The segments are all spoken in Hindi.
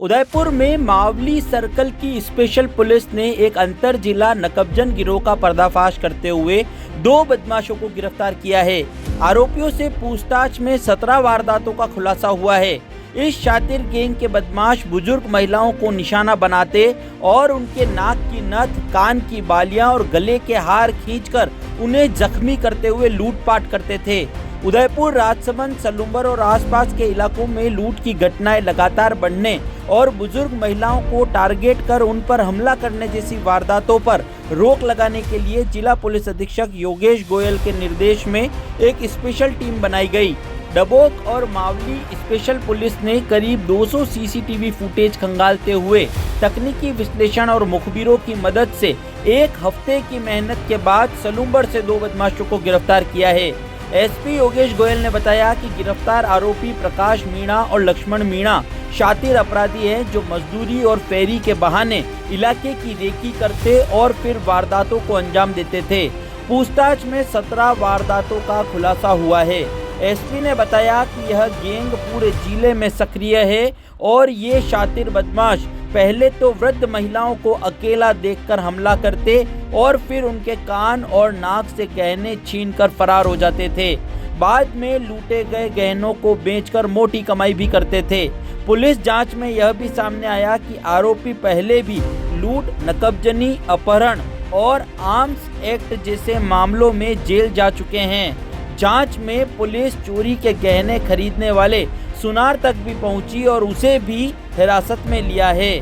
उदयपुर में मावली सर्कल की स्पेशल पुलिस ने एक अंतर जिला नकबजन गिरोह का पर्दाफाश करते हुए 2 बदमाशों को गिरफ्तार किया है। आरोपियों से पूछताछ में 17 वारदातों का खुलासा हुआ है। इस शातिर गैंग के बदमाश बुजुर्ग महिलाओं को निशाना बनाते और उनके नाक की नथ, कान की बालियां और गले के हार खींचकर उन्हें जख्मी करते हुए लूटपाट करते थे। उदयपुर, राजसमंद, सलूम्बर और आसपास के इलाकों में लूट की घटनाएं लगातार बढ़ने और बुजुर्ग महिलाओं को टारगेट कर उन पर हमला करने जैसी वारदातों पर रोक लगाने के लिए जिला पुलिस अधीक्षक योगेश गोयल के निर्देश में एक स्पेशल टीम बनाई गई। डबोक और मावली स्पेशल पुलिस ने करीब 200 सीसीटीवी फुटेज खंगालते हुए तकनीकी विश्लेषण और मुखबिरों की मदद से एक हफ्ते की मेहनत के बाद सलूम्बर से 2 बदमाशों को गिरफ्तार किया है। एसपी योगेश गोयल ने बताया कि गिरफ्तार आरोपी प्रकाश मीणा और लक्ष्मण मीणा शातिर अपराधी हैं जो मजदूरी और फेरी के बहाने इलाके की रेकी करते और फिर वारदातों को अंजाम देते थे। पूछताछ में 17 वारदातों का खुलासा हुआ है। एसपी ने बताया कि यह गैंग पूरे जिले में सक्रिय है और ये शातिर बदमाश पहले तो वृद्ध महिलाओं को अकेला देखकर हमला करते और फिर उनके कान और नाक से गहने छीनकर फरार हो जाते थे। बाद में लूटे गए गहनों को बेचकर मोटी कमाई भी करते थे। पुलिस जांच में यह भी सामने आया कि आरोपी पहले भी लूट, नकबजनी, अपहरण और आर्म्स एक्ट जैसे मामलों में जेल जा चुके हैं। जांच में पुलिस चोरी के गहने खरीदने वाले सुनार तक भी पहुंची और उसे भी हिरासत में लिया है।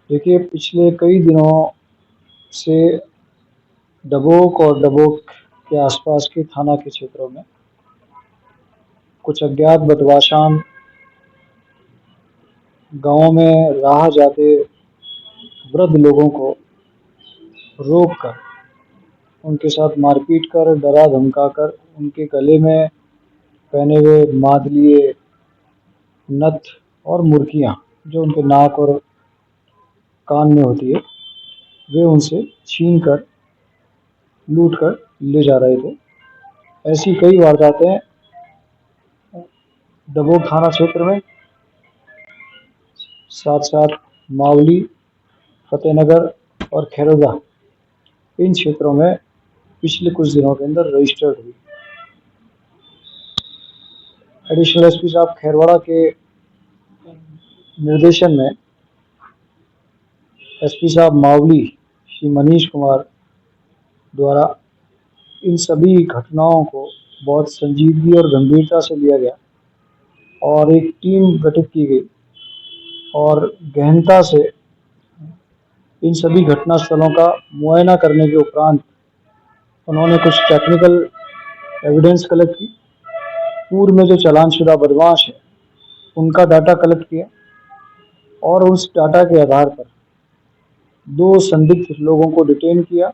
देखिए, पिछले कई दिनों से डबोक और डबोक के आसपास के थाना के क्षेत्रों में कुछ अज्ञात बदमाशान गांवों में राह जाते वृद्ध लोगों को रोककर उनके साथ मारपीट कर, डरा धमकाकर उनके गले में पहने हुए मादलिए, नथ और मुर्कियां जो उनके नाक और कान में होती है, वे उनसे छीन कर लूट कर ले जा रहे थे। ऐसी कई वारदातें डबोक थाना क्षेत्र में, साथ साथ मावली, फतेहनगर और खैरोदा, इन क्षेत्रों में पिछले कुछ दिनों के अंदर रजिस्टर्ड हुई। एडिशनल एसपी साहब खैरवाड़ा के निर्देशन में एसपी साहब मावली श्री मनीष कुमार द्वारा इन सभी घटनाओं को बहुत संजीदगी और गंभीरता से लिया गया और एक टीम गठित की गई और गहनता से इन सभी घटना स्थलों का मुआयना करने के उपरांत उन्होंने कुछ टेक्निकल एविडेंस कलेक्ट की। पूर्व में जो चालानशुदा बदमाश है उनका डाटा कलेक्ट किया और उस डाटा के आधार पर 2 संदिग्ध लोगों को डिटेन किया।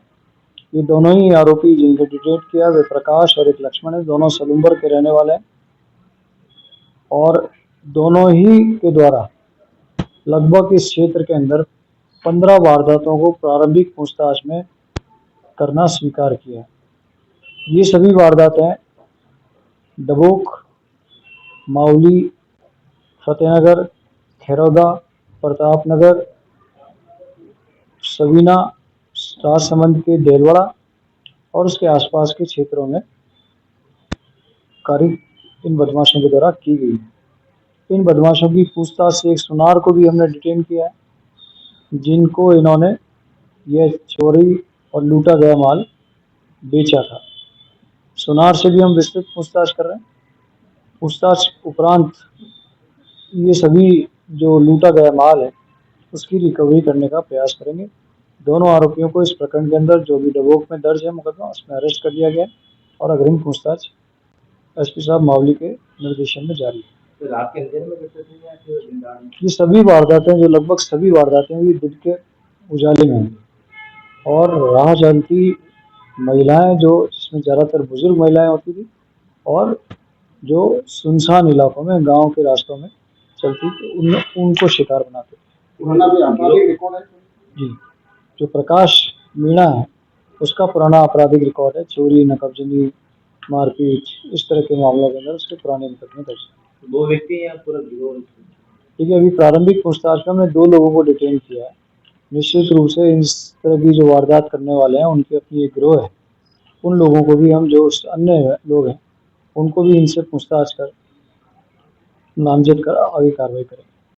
ये दोनों ही आरोपी जिनको डिटेन किया वे प्रकाश और एक लक्ष्मण है, दोनों सलूम्बर के रहने वाले हैं और दोनों ही के द्वारा लगभग इस क्षेत्र के अंदर 15 वारदातों को प्रारंभिक पूछताछ में करना स्वीकार किया है। ये सभी वारदातें डबोक, मावली, फतेहनगर, खैरोदा, प्रतापनगर, सवीना, राजसमंद के देलवाड़ा और उसके आसपास के क्षेत्रों में कार्य इन बदमाशों के द्वारा की गई है। इन बदमाशों की पूछताछ से एक सुनार को भी हमने डिटेन किया है, जिनको इन्होंने यह चोरी और लूटा गया माल बेचा था। सुनार से भी हम विस्तृत पूछताछ कर रहे हैं। पूछताछ उपरांत ये सभी जो लूटा गया माल है उसकी रिकवरी करने का प्रयास करेंगे। दोनों आरोपियों को इस प्रकरण के अंदर जो भी डबोक में दर्ज है मुकदमा, उसमें अरेस्ट कर लिया गया और अग्रिम पूछताछ एसपी साहब मावली के निर्देशन में जारी है। तो रात के अंधेरे में करते थे या फिर दिन में? ये सभी वारदातें जो लगभग सभी वारदातें हुई दिन के उजाले में हुई और राह चलती महिलाएं जो जिसमें ज़्यादातर बुजुर्ग महिलाएं होती थी और जो सुनसान इलाकों में गांव के रास्तों में चलती थी उनको शिकार बनाते थे। जी, जो प्रकाश मीणा है उसका पुराना आपराधिक रिकॉर्ड है, चोरी, नकबजनी, मारपीट, इस तरह के मामलों के अंदर उसके पुराने मुकदमे दर्ज हैं। 2 व्यक्ति या पूरा गिरोह? ठीक है, अभी प्रारंभिक पूछताछ में हमने 2 लोगों को डिटेन किया है। निश्चित रूप से इस तरह की जो वारदात करने वाले हैं उनकी अपनी एक गिरोह है। उन लोगों को भी हम जो अन्य लोग हैं उनको भी इनसे पूछताछ कर नामजद कर आगे कार्रवाई करेंगे।